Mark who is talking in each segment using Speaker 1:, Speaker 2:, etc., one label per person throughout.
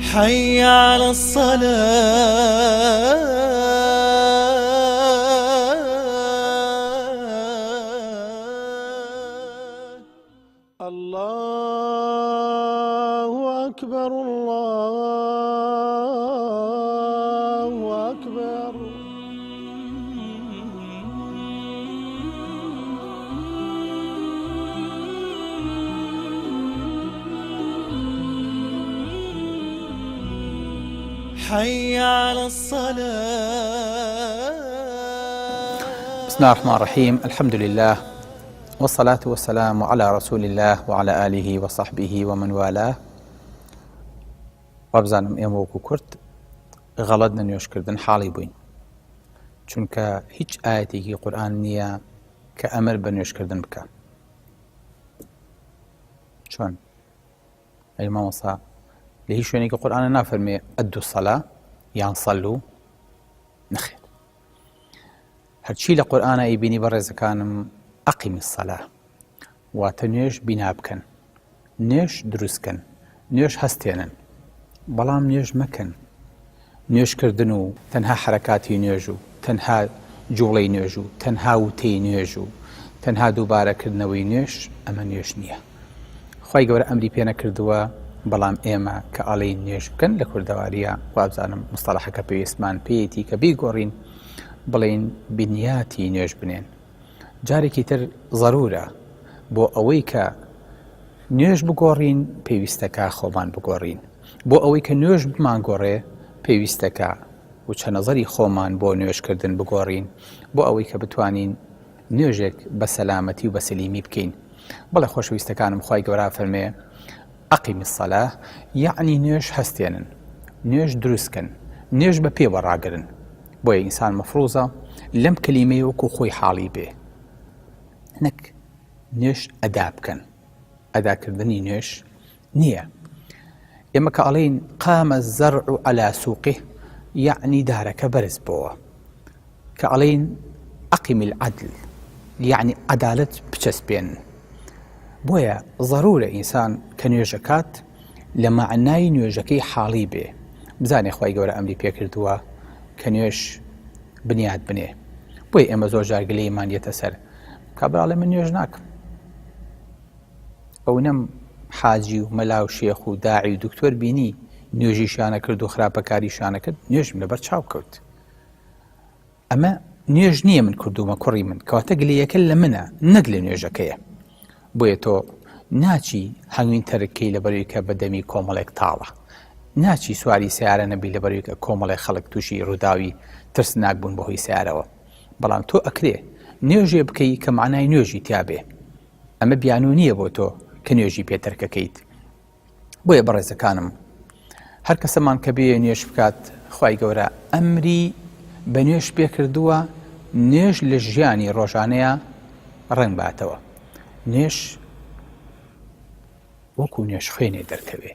Speaker 1: حي على الصلاة. الله أكبر الله أكبر. حي على الصلاة.
Speaker 2: بسم الله الرحمن الرحيم. الحمد لله والصلاة والسلام على رسول الله وعلى آله وصحبه ومن والاه. وابزانم ئێمە وەکو کورد غەڵەت لە نوێژکردن حاڵی بووین، چونکە هیچ ئاەتێکی قورئان نییە کە ئەمر بە نوێژکردن بکە. چۆن ئەی مامۆستا لە هیچ شوێنێکی قورئانە نافەرمێ ئەدوا الصەلا یان سەلوو؟ نەخێر، هەرچی لە قورئانە ئەیبینی بەڕێزەکانم ئەقیمی الصەلا، واتە نوێژ بینا بکەن، نوێژ دروستکەن، نوێژ هەستێنن، بەڵام نوێژ مەکەن. نوێژکردن و تەنها حەرەکاتی نوێژ و تەنها جوڵەی نوێژ و تەنها وتەی نوێژ و تەنها دووبارەکردنەوەی نوێژ، ئەمە نوێژ نییە. خوای گەورە ئەمری پێ نەکردووە، بەڵام ئێمە کە ئەڵێین نوێژ بکەن لە کوردەواریە، وابزانم مستەڵەحەکە پێویستمان پێیەتی کە بیگۆڕین بڵێن بنیاتی نوێژ بنێن. جارێکی تر ضرورە بۆ ئەوەی کە نوێژ بگۆڕین پێویستەکە خۆمان بگۆڕین، بۆ ئەوەی کە نوێژ بمانگۆڕێ پێویستەکە و چەنەزەری خۆمان بۆ نوێژکردن بگۆڕین، بۆ ئەوەی کە بتوانین نوێژێک بە سەلامەتی و بە سەلیمی بکەین. بەڵێ خۆشەویستەکانم، خوای گەورە فەرمێ ئەقیمی الصەلا، یعنی نوێژ هەستێنن، نوێژ دروستکەن، نوێژ بە پێوەڕاگرن. بۆیە ئینسان مەفروزە لەم کەلیمەیە وەکو خۆی حاڵی بێ، نەک نوێژ ئەدا بکەن. ئەداکردنی نوێژ نییە. ئێمە کە ئەڵێین قامە الزەرع عەلا سووقه، یعنی دارەکە بەرز بۆوە. کە ئەڵێین ئەقیمی العەدل، یعنی عەدالەت بچەسپێن. بۆیە ضرورە ئینسان کە نوێژەکات لە معنای نوێژەکەی حاڵی بێ، بزانێ خوای گەورە ئەمری پێکردووە کە نوێژ بنیاد بنێ. بۆیە ئێمە زۆر جار گلەیمان دێتە سەر، کابراڵێ من نوێژ ناکەم، ئەو نەم حاجی و مەلا و شێخ و داعی و دکتۆر بینی نوێژیشانە کرد و خراپەکاریشانە کرد، نوێژم لەبەر چاو کەوت. ئەمە نوێژ نییە من کردومە کوڕی من، کەواتە گلەیەکە لە منە، نەک لە نوێژەکەیە. بۆیە تۆ ناچی هەنگوین تەرکەی لەبەرەوەی کە بەدەمی کۆمەڵێک تاڵە، ناچی سواری سیارە نەبی لەبەرەوەی کە کۆمەڵی خەڵک تووشی ڕووداوی ترسناک بوون بەهۆی سیارەوە. بەڵام تۆ ئەکرێ نوێژێ بکەی کە معنای نوێژی تیابێ. ئەمە بیانوو نییە بۆ تۆ کە نوێژی پێتەرکەکەیت. بۆیە بەڕێزەکانم، هەر کەسەمان کە بێ نوێژ بکات، خوای گەورە ئەمری بە نوێژ پێکردووە نوێژ لە ژیانی ڕۆژانەیە ڕەنگ باتەوە. نوێژ وەکو نوێژ خوێنێ دەرکەوێ،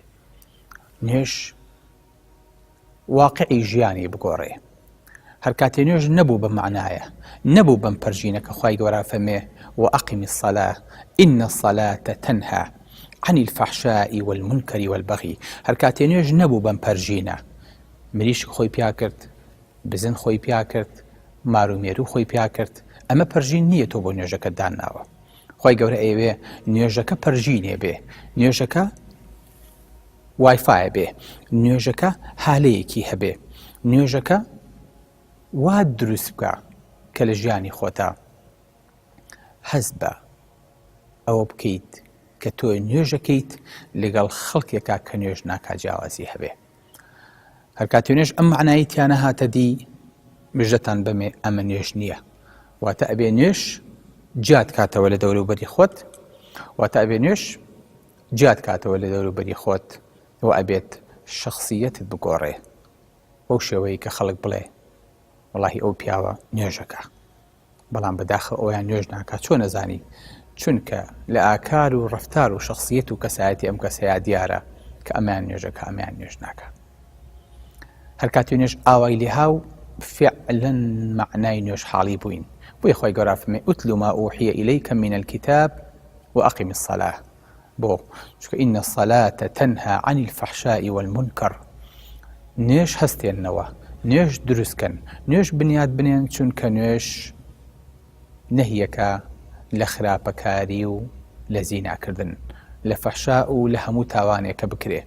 Speaker 2: نوێژ واقعی ژیانی بگۆڕێ. هەر کاتێ نوێژ نەبوو بە معنایە، نەبوو بەم پەرژینە کە خوای گەورە فەرمێ وەئەقیمی الصەلا ئین الصەلاة تەنها عن الفەحشاء والمنکر والبغی. هەر کاتێ نوێژ نەبوو بەم پەرژینە، مریشک خۆی پیا کرد، بزن خۆی پیا کرد، مارومێرو خۆی پیا کرد، ئەمە پەرژین نییە تۆ بۆ نوێژەکە داناوە. خوای گەورە ئەیوێ نوێژەکە پەرژینێ بێ، نوێژەکە وایفایە بێ، نوێژەکە هالەیەکی هەبێ، نوێژەکە وا دروست بکە کە لە ژیانی خۆتا هەز بە ئەوە بکەیت کە تۆ نوێژەکەیت لەگەڵ خەڵکێکا کە نوێژ ناکات جیاوازی هەبێ. هەر کاتێ نوێژ ئەم معنایی تیانە هاتە دی، مژدەتان بەمێ ئەمە نوێژ نییە. واتە ئەبێ نوێژ جیات کاتەوە لە دەوروبەری خۆت، واتە ئەبێ نوێژ جیات کاتەوە لە دەوروبەری خۆت، و ئەبێت شخصیەتت بگۆڕێ بەو شێوەیە کە خەڵک بڵێ وەڵاهی ئەو پیاوە نوێژەکە، بەڵام بەداخە ئەویان نوێژ ناکات. چۆن نەزانی؟ چونکە لە ئاکار و ڕەفتار و شخصیەت و کەسایەتی ئەم کەسەیە دیارە کە ئەمیان نوێژەکە، ئەمیان نوێژ ناکات. هەر کاتی نوێژ ئاوای لێهاو فعلا معنای نوێژ حاڵی بووین. بۆیە خۆی گەورە فەرمێ ئوتل ما ئوحی ئیلەیکە من الکتاب وأقم الصلاة. بۆ چونکە ئین الصلاة تەنها عن الفەحشاء والمنکر، نوێژ هەستێننەوە، نوێژ دروستکەن، نوێژ بنیاد بنێن چونکە نوێژ نەهیەکە لە خراپەکاری و لە زیناکردن، لە فەحشا و لە هەموو تاوانێکە بکرێ.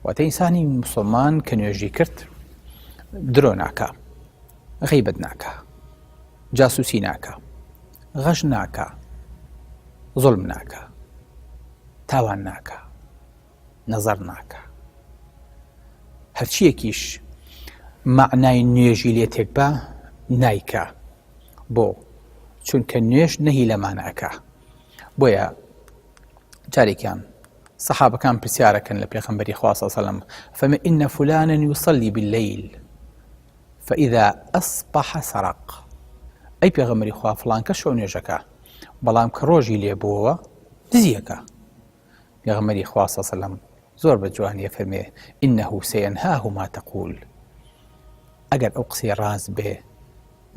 Speaker 2: واتە ئینسانی موسڵمان کە نوێژی کرد درۆ ناکە، غیبەت ناکە، جاسوسی ناکە، غەش ناکە، زوڵم ناکە، تاوان ناکە، نەزەر ناکە. هەرچیەکیش معنای نوێژی لێ تێک بە نایکە، بۆ چونکە نوێژ نەهی لەمانەکە. بۆیە جارێکیان سەحابەکان پرسیارەکەن لە پێغەمبەری خوا صلی الله علیه وسلم فەرمێ ئین فولانا یصلی باللیل فإذا أصبح سرق. ئەی پێغەمبەری خوا فڵان کەس شەو نوێژەکە، بەڵام کە ڕۆژی لێبووەوە دزیەکە. پێغەمبەری خوا صلی الله علیه وسلم زۆر بە جوانیە فەرمێ ئینه سەینهاه ما تقول. ئەگەر ئەو قسەی ڕاست بێ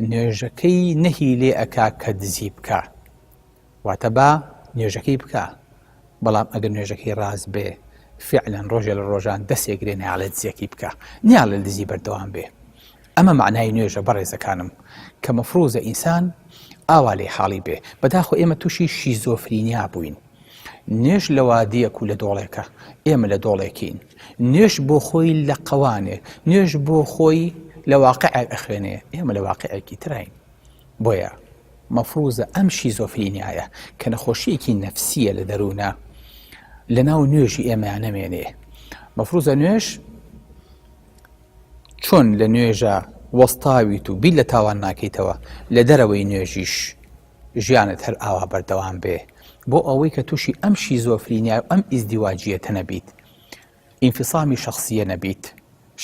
Speaker 2: نوێژەکەی نەهی لێ ئەکا کە دزی بکە، واتە با نوێژەکەی بکە. بەڵام ئەگەر نوێژەکەی ڕاست بێ فعلەن ڕۆژێ لە ڕۆژان دەستێگرێ نایڵێ دزیەکەی بکە، نیاڵێ دزی بەردەوام بێ. ئەمە معنای نوێژە بەڕێزەکانم کە مەفروزە ئینسان ئاوا لێ حاڵی بێ. بەداخۆ ئێمە تووشی شیزۆفرینیا بووین. نوێژ لە وادیەک و لە دۆڵێکە، ئێمە لە دۆڵێکین. نوێژ بۆ خۆی لە قەوانێ، نوێژ بۆ خۆی لە واقعێک ئەخوێنێ، ئێمە لە واقعێکی تراین. بۆیە مەفروزە ئەم شیزۆفرینیایە کە نەخۆشیەکی نەفسیە لە دەروونە لە ناو نوێژی ئێمەیان نەمێنێ. مەفروزە نوێژ چۆن لە نوێژە وەستاویت و بیل لە تاوان ناکەیتەوە، لە دەرەوەی نوێژیش ژیانت هەر ئاوا بەردەوام بێ، بۆ ئەوەی کە تووشی ئەم شیزۆفرینیا و ئەم ئیزدیواجیەتە نەبیت، ئینفیسامی شخصیە نەبیت،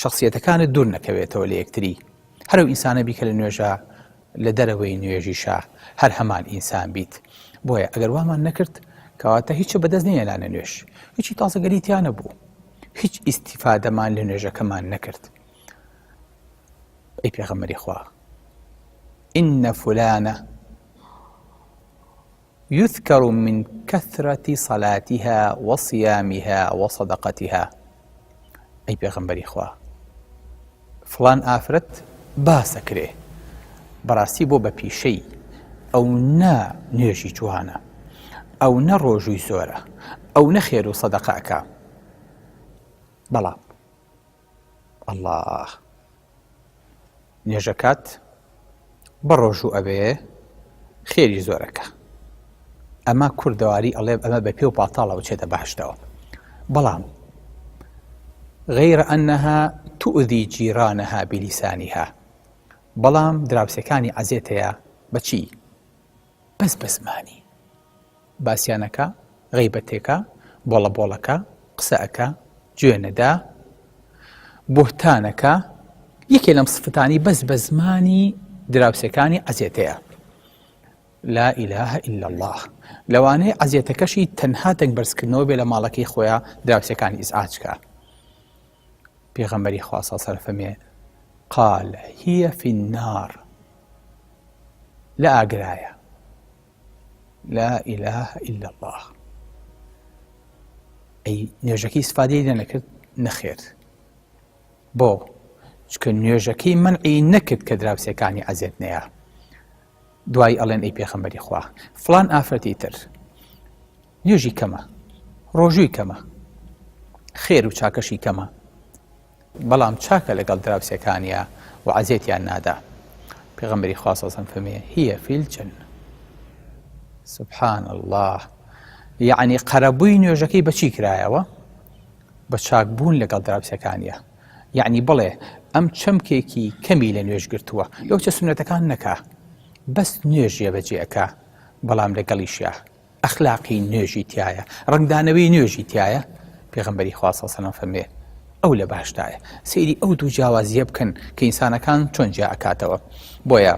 Speaker 2: شخصیەتەکانت دوور نەکەوێتەوە لە یەکتری. هەرو ئینسانە بی کە لە نوێژە لە دەرەوەی نوێژیشە هەر هەمان ئینسان بیت. بۆیە ئەگەر وامان نەکرد کەواتە هیچ بەدەست نییە لانە نوێژ، هیچی تازەگەریتیان نەبوو، هیچ ئیستیفادەمان لە نوێژەکەمان نەکرد. ئەی پێغەمبەری خوا ئین فولانە يذكر من كثرة صلاتها وصيامها وصدقتها. أي بيغمبري خوا فلان آفرت باسكري براسي بو بپیشەی ئەو نا نوێژی جوانە، ئەو نە ڕۆژووی زۆرە، ئەو نە خێر و سەدەقەکە. بەڵام الله نوێژەکات بە ڕۆژوو ئەبێ خێری زۆرەکە. ئەمە کوردەواری ئەڵێ ئەمە بە پێ و پاتاڵەوە چێتە بەهشتەوە. بەڵام غەیرە ئەنەها تؤذی جیرانەها بلیسانیها. بەڵام دراوسەکانی عەزێتەیە بەچی؟ بەس بە زمانی. باسییانەکە، غەیبەتێکە، بۆڵە بۆڵەکە، قسەئەکە، گوێنەدا، بوهتانەکە، یەکێ لەم سفتانی بەس بە زمانی دراوسەکانی عەزێتەیە. لا إله إلا الله. لەوانەیە عەزیەتەکەشی تەنها دەنگبەرزکردنەوە بێ لە ماڵەکەی خۆیان دراوسەکانی ئیزعاجکە. پێغەمبەری خوا صلی الله علیه و سلم قال هي في النار. لە ئاگرایە. لا إله إلا الله. ئەی نوێژەکەی ئیسفادەی لێ نەکرد نەخێر. بۆ چکە نوێژەکەی منعی نەکرد کە دراوسەکانی عەزێت نەیە. دوای ئەڵێن ئەی پێغەمبەری خوا فڵان ئافرەتی تر نوێژی کەمە، ڕۆژووی کەمە، خێر و چاکەشی کەمە، بەڵام چاکە لەگەڵ دراوسەکانیە و عەزێتیان نادا. پێغەمبەری خوا صلی الله علیه و سلم فەرمێ هي في الجنة. سبحان الله. یعنی قەرەبووی نوێژەکەی بەچی کرایەوە؟ بە چاکبوون لەگەڵ دراوسەکانیە. یعنی بڵێ ئەم چەمکێکی کەمی لە نوێژ گرتووە، لەو چە سونەتەکان نەکا، بەس نوێژیە بەجێەکە، بەڵام لەگەڵیشیە ئەخلاقی نوێژی تایە، ڕنگدانەوەی نوێژی تایە. پێغەمبەری خوا صلی الله علیه و سلم فەرمێ ئەو لە باشتایە. سەیری ئەو دوو جیاوازیە بکەن کە ئینسانەکان چۆن جیا ئەکاتەوە. بۆیە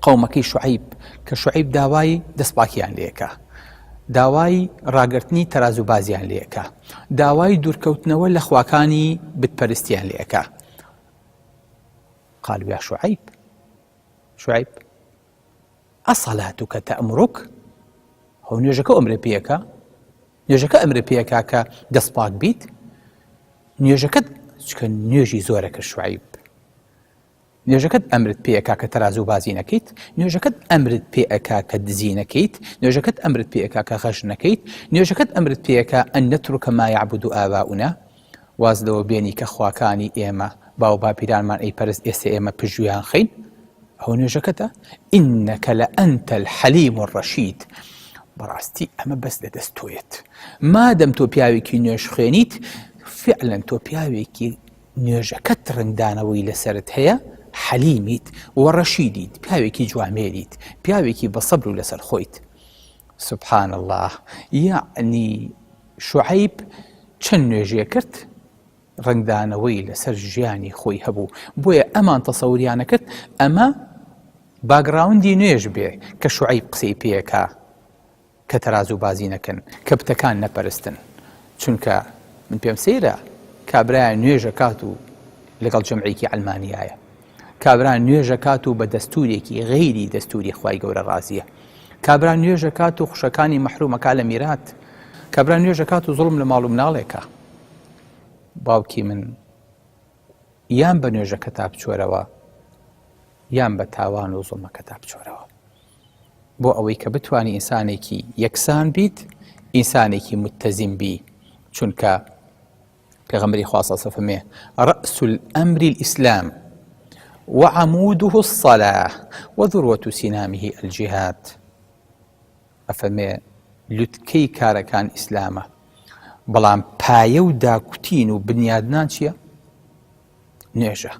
Speaker 2: قەومەکەی شوعەیب کە شوعەیب داوای دەستپاکیان لێکە، داوای ڕاگررتنی تەراز و بازیان لێکە، داوای دوورکەوتنەوە لە خواکانی بتپەرستیان لێکە. قالوا يا شعيب شعيب أصلاتك تأمرك؟ هو نوێژەکە ئەمرە پێیەکە؟ نوێژەکە ئەمرە پێیەکە کە دەستپاک بیت؟ نوێژەکەت چکە نوێژی زۆرە کرد شوعیب. نوێژەکەت ئەمرت پێ ئەکا کە تەرازوو بازی نەکەیت، نوێژەکەت ئەمرت پێ ئەکا کە دزی نەکەیت، نوێژەکەت ئەمرت پێ ئەکا کە غەش نەکەیت، نوێژەکەت ئەمرت پێ ئەکا ئەن نەترکە ما یعبود ئاباؤنا، واز لەوە بێنی کە خواکانی ئێمە باو باپیرانمان ئەیپەرست ئێستا ئێمە پژویان خەین. ئەو نوێژەکەتە ئینەکە لە ئەنتە الحەلیم الڕەشید. بەڕاستی ئەمە بەس لە دەست تۆیت. مادەم تۆ پیاوێکی نوێژ خوێنیت، فعلەن تۆ پیاوێکی نوێژەکەت ڕنگدانەوەی لەسەرت هەیە، حەلیمیت وەڕەشیدیت، پیاوێکی جوامێریت، پیاوێکی بە سەبر و لەسەر خۆیت. سبحان الله. یعنی شوعیب چەند نوێژێ کرد، ڕنگدانەوەی لەسەر ژیانی خۆی هەبوو. بۆیە ئەمان تەسەوریانە کرد ئەمە باگراوندی نوێژ بێ کە شوعیب قسەی پێیەکا کە تەرازوو بازی نەکەن، کە بتەکان نەپەرستن. چونکە من پێم سەیرە کابرایان نوێژە کات و لەگەڵ جەمعێکی ئەلمانیایە، کابران نوێژە کات و بە دەستورێکی غەیری دەستوری خوای گەورە ڕازیە، کابران نوێژە کات و خوشەکانی مەحرومەکا لە میرات، کابران نوێژە کات و زوڵم لە ماڵ و مناڵێکە. باوکی من یان بە نوێژەکە تا بچۆرەوە یان بە تاوان و زوڵمەکە تا بچۆرەوە، بۆ ئەوەی کە بتوانی ئینسانێکی یەکسان بیت، ئینسانێکی متەزیم بی. چونکە پێغەمبەری خوا صلی الله علیه و سلم رأس الأمر الإسلام وعموده الصلاة وذروة سنامه الجهاد. ئەفەرمێ لوتکەی کارەکان ئیسلامە، بەڵام پایە و داکوتین و بنیادنان چییە؟ نوێژە.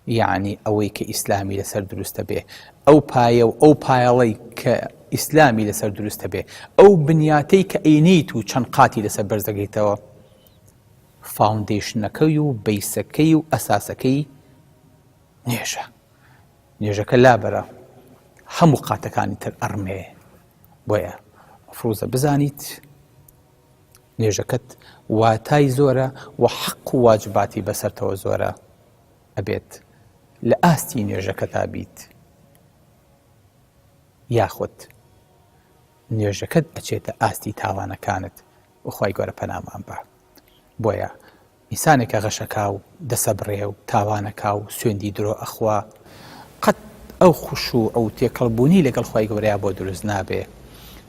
Speaker 2: یعنی ئەوەی کە ئیسلامی لەسەر دروستە بێ، ئەو پایە و ئەو پایەڵەی کە ئیسلامی لەسەر دروستە بێ، ئەو بنیاتەی کە ئەینیت و چەند قاتی لەسەر بەرز دەگریتەوە، فاوندیشنەکەی و بەیسەکەی و ئەساسەکەی نوێژە. نوێژەکە لابەرە هەموو قاتەکانی تر ئەڕمێ. بۆیە مەفروزە بزانیت نوێژەکەت واتای زۆرە و حەق و واجباتی بەسەرتەوە زۆرە، ئەبێت لە ئاستی نوێژەکە تا بیت، یاخود نوێژەکەت ئەچێتە ئاستی تاوانەکانت و خوای گەورە پەنامان بە. بۆیە ئینسانێکە غەشەکا و دەسەبڕێ و تاوانەکا و سوێندی درۆ ئەخوا، قەت ئەو خوشوع ئەو تێکەڵبوونی لەگەڵ خوای گەورەیە بۆ دروست نابێ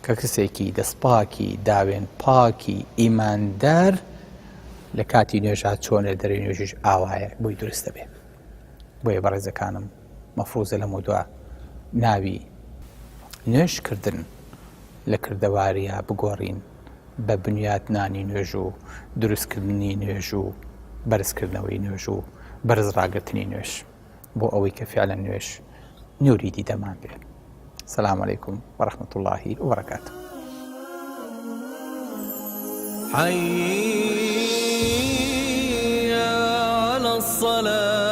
Speaker 2: کە کەسێکی دەستپاکی داوێن پاکی ئیماندار لە کاتی نوێژات چۆنە دەرەوی نوێژیش ئاوایە بۆی دروستە بێ. بۆیە بەڕێزەکانم مەفروزە لەمە دووە ناوی نوێژکردن لە کردەواریە بگۆڕین بە بنیادنانی نوێژ و دروستکردنی نوێژ و بەرزکردنەوەی نوێژ و بەرز ڕاگرتنی نوێژ، بۆ ئەوەی کە فعلەن نوێژ نوری دیدەمان بێ. السلام عليكم ورحمة الله وبركاته.
Speaker 1: حي على الصلاة.